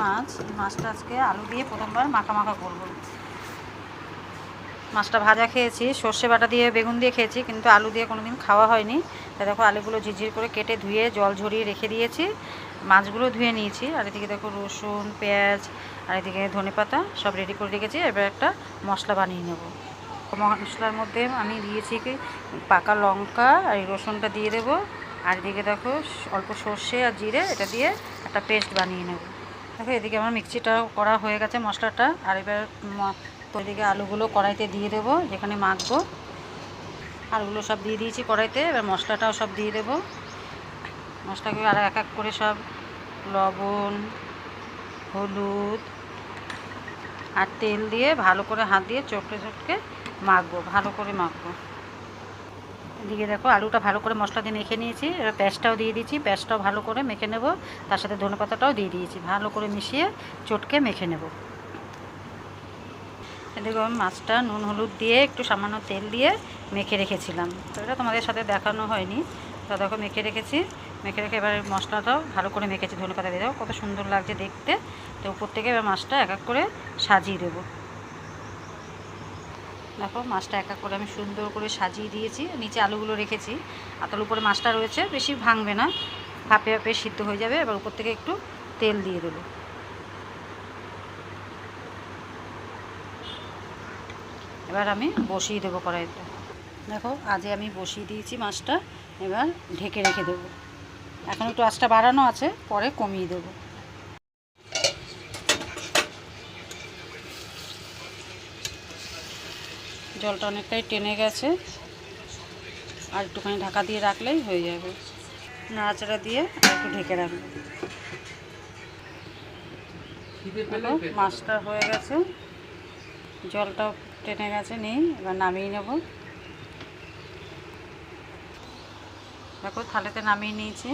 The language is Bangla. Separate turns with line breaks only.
মাছ, এই মাছটা আজকে আলু দিয়ে প্রথমবার মাখা মাখা করবো। মাছটা ভাজা খেয়েছি, সর্ষে বাটা দিয়ে বেগুন দিয়ে খেয়েছি, কিন্তু আলু দিয়ে কোনো দিন খাওয়া হয়নি। তাই দেখো আলুগুলো ঝিরঝির করে কেটে ধুয়ে জল ঝরিয়ে রেখে দিয়েছি, মাছগুলো ধুয়ে নিয়েছি। আর এদিকে দেখো রসুন, পেঁয়াজ, আর এদিকে ধনেপাতা সব রেডি করে রেখেছি। এবার একটা মশলা বানিয়ে নেব। মশলার মধ্যে আমি দিয়েছি কি পাকা লঙ্কা আর এই রসুনটা দিয়ে দেবো। আর এদিকে দেখো অল্প সর্ষে আর জিরে, এটা দিয়ে একটা পেস্ট বানিয়ে নেব। দেখো এদিকে আমার মিক্সিটা করা হয়ে গেছে মশলাটা। আর এবার তো এদিকে আলুগুলো কড়াইতে দিয়ে দেবো, যেখানে মাখবো। আলুগুলো সব দিয়ে দিয়েছি কড়াইতে, এবার মশলাটাও সব দিয়ে দেবো। মশলাগুলো আর এক এক করে সব লবণ, হলুদ আর তেল দিয়ে ভালো করে হাত দিয়ে চটকে চটকে মাখবো, ভালো করে মাখবো। এদিকে দেখো আলুটা ভালো করে মশলা দিয়ে মেখে নিয়েছি। এবার পেঁয়াজটাও দিয়ে দিয়েছি, পেঁয়াজটাও ভালো করে মেখে নেব। তার সাথে ধনেপাতাটাও দিয়ে দিয়েছি, ভালো করে মিশিয়ে চটকে মেখে নেব। এদিকে আমি মাছটা নুন হলুদ দিয়ে একটু সামান্য তেল দিয়ে মেখে রেখেছিলাম, তো এটা তোমাদের সাথে দেখানো হয়নি। তো দেখো মেখে রেখেছি, মেখে রেখে এবার মশলাটাও ভালো করে মেখেছি, ধনেপাতা দিয়ে দাও, কত সুন্দর লাগছে দেখতে। তো উপর থেকে এবার মাছটা এক এক করে সাজিয়ে দেবো। দেখো মাছটা এক এক করে আমি সুন্দর করে সাজিয়ে দিয়েছি, নিচে আলুগুলো রেখেছি। আলুর উপরে মাছটা রয়েছে, বেশি ভাঙবে না, ভাপে ভাপে সিদ্ধ হয়ে যাবে। এবার উপর থেকে একটু তেল দিয়ে দেবো। এবার আমি বসিয়ে দেবো কড়াইটা। দেখো আজে আমি বসিয়ে দিয়েছি মাছটা, এবার ঢেকে রেখে দেবো। এখন একটু আঁচটা বাড়ানো আছে, পরে কমিয়ে দেবো। জলটা অনেকটাই টেনে গেছে, আর একটুখানি ঢাকা দিয়ে রাখলেই হয়ে যাবে। নাড়াচাড়া দিয়ে আর একটু ঢেকে রাখবো। মাছটা হয়ে গেছে, জলটাও টেনে গেছে, নেই। এবার নামিয়ে নেব। দেখো থালাতে নামিয়ে নিয়েছি।